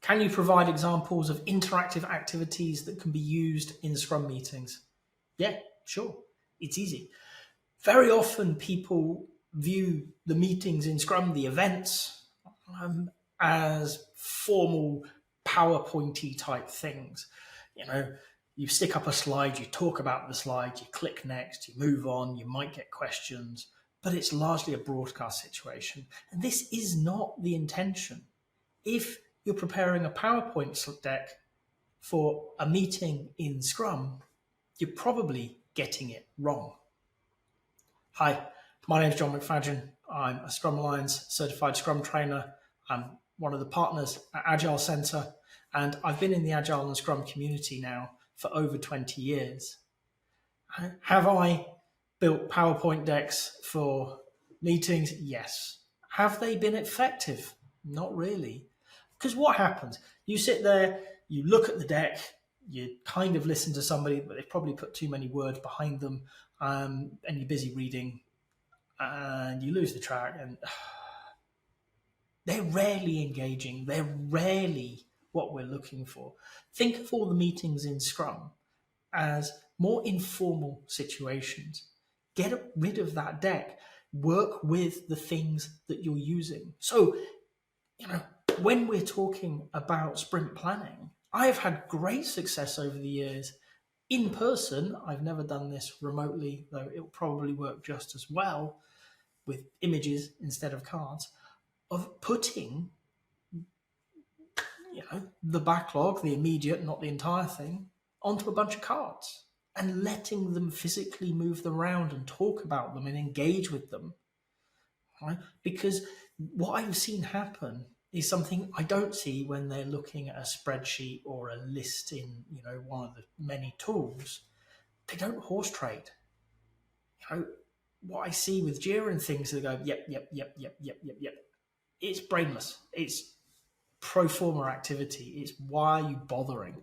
Can you provide examples of interactive activities that can be used in Scrum meetings? Yeah, sure. It's easy. Very often people view the meetings in Scrum, the events, as formal PowerPointy type things. You know, you stick up a slide, you talk about the slide, you click next, you move on, you might get questions, but it's largely a broadcast situation. And this is not the intention. If you're preparing a PowerPoint deck for a meeting in Scrum, you're probably getting it wrong. Hi, my name is John McFadden. I'm a Scrum Alliance certified Scrum Trainer. I'm one of the partners at Agile Center, and I've been in the Agile and Scrum community now for over 20 years. Have I built PowerPoint decks for meetings? Yes. Have they been effective? Not really. Because what happens? You sit there, you look at the deck, you kind of listen to somebody, but they've probably put too many words behind them, and you're busy reading, and you lose the track, and they're rarely engaging. They're rarely what we're looking for. Think of all the meetings in Scrum as more informal situations. Get rid of that deck. Work with the things that you're using. So, when we're talking about sprint planning, I have had great success over the years in person. I've never done this remotely, though it'll probably work just as well with images instead of cards, of putting the backlog, the immediate, not the entire thing, onto a bunch of cards and letting them physically move them around and talk about them and engage with them. Right? Because what I've seen happen is something I don't see when they're looking at a spreadsheet or a list in one of the many tools. They don't horse trade. What I see with Jira and things, they go, yep. It's brainless. It's pro forma activity. It's why are you bothering?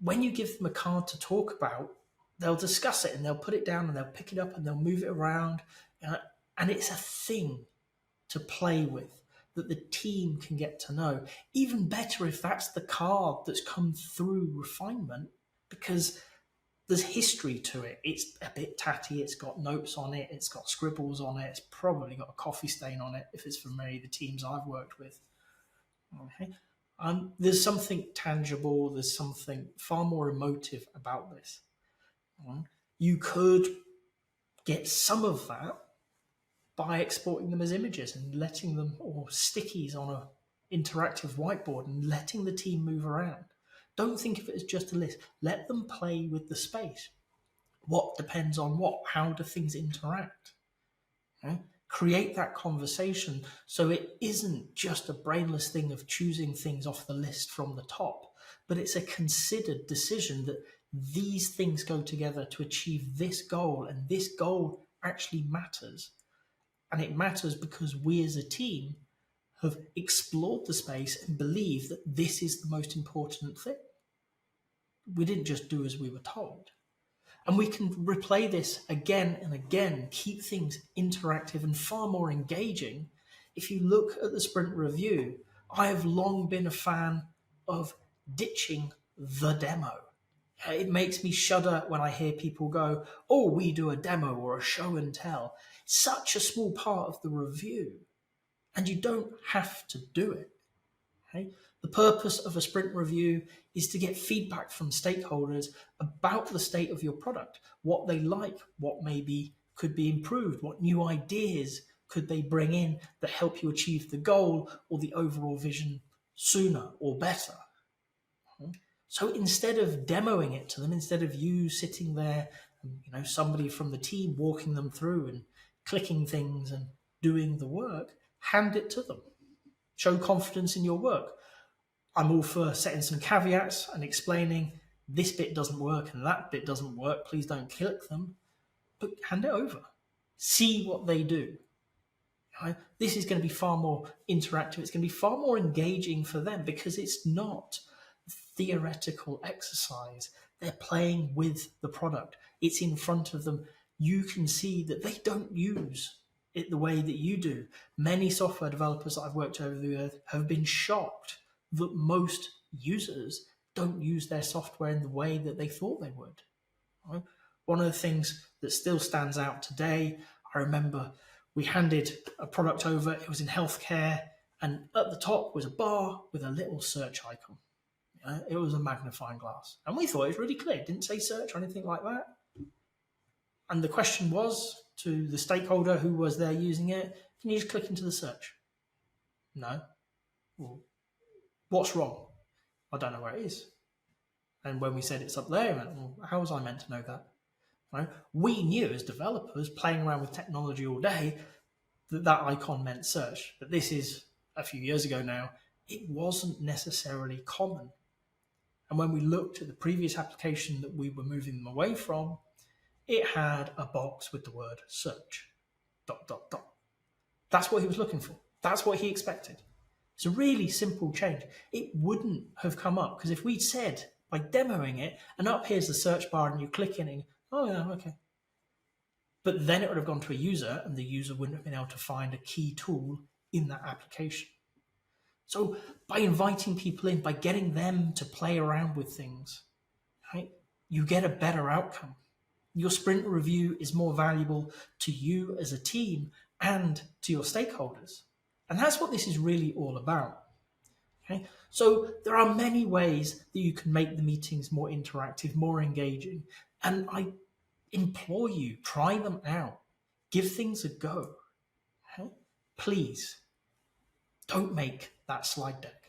When you give them a card to talk about, they'll discuss it and they'll put it down and they'll pick it up and they'll move it around. And it's a thing to play with that the team can get to know. Even better if that's the card that's come through refinement, because there's history to it. It's a bit tatty. It's got notes on it. It's got scribbles on it. It's probably got a coffee stain on it if it's from many of the teams I've worked with. Okay. There's something tangible. There's something far more emotive about this. You could get some of that by exporting them as images and letting them, or stickies on a interactive whiteboard and letting the team move around. Don't think of it as just a list. Let them play with the space. What depends on what? How do things interact? Okay? Create that conversation so it isn't just a brainless thing of choosing things off the list from the top, but it's a considered decision that these things go together to achieve this goal, and this goal actually matters. And it matters because we as a team have explored the space and believe that this is the most important thing. We didn't just do as we were told. And we can replay this again and again, keep things interactive and far more engaging. If you look at the sprint review, I have long been a fan of ditching the demo. It makes me shudder when I hear people go, oh, we do a demo or a show and tell. Such a small part of the review. And you don't have to do it. Okay? The purpose of a sprint review is to get feedback from stakeholders about the state of your product, what they like, what maybe could be improved, what new ideas could they bring in that help you achieve the goal or the overall vision sooner or better. So instead of demoing it to them, instead of you sitting there, and, somebody from the team walking them through and clicking things and doing the work, hand it to them. Show confidence in your work. I'm all for setting some caveats and explaining this bit doesn't work and that bit doesn't work. Please don't click them, but hand it over. See what they do. This is going to be far more interactive. It's going to be far more engaging for them because it's not a theoretical exercise. They're playing with the product. It's in front of them. You can see that they don't use it the way that you do. Many software developers that I've worked over the years have been shocked that most users don't use their software in the way that they thought they would. Right? One of the things that still stands out today, I remember we handed a product over, it was in healthcare, and at the top was a bar with a little search icon. It was a magnifying glass. And we thought it was really clear. It didn't say search or anything like that. And the question was to the stakeholder who was there using it, can you just click into the search? No. Well, what's wrong? I don't know where it is. And when we said it's up there, we went, well, how was I meant to know that? Right? We knew as developers playing around with technology all day that icon meant search. But this is a few years ago now. It wasn't necessarily common. And when we looked at the previous application that we were moving them away from, it had a box with the word search, ... That's what he was looking for. That's what he expected. It's a really simple change. It wouldn't have come up because if we'd said by demoing it, and up here's the search bar and you click in and, oh yeah, okay. But then it would have gone to a user and the user wouldn't have been able to find a key tool in that application. So by inviting people in, by getting them to play around with things, right, you get a better outcome. Your sprint review is more valuable to you as a team and to your stakeholders. And that's what this is really all about. Okay? So there are many ways that you can make the meetings more interactive, more engaging. And I implore you, try them out. Give things a go. Okay? Please, don't make that slide deck.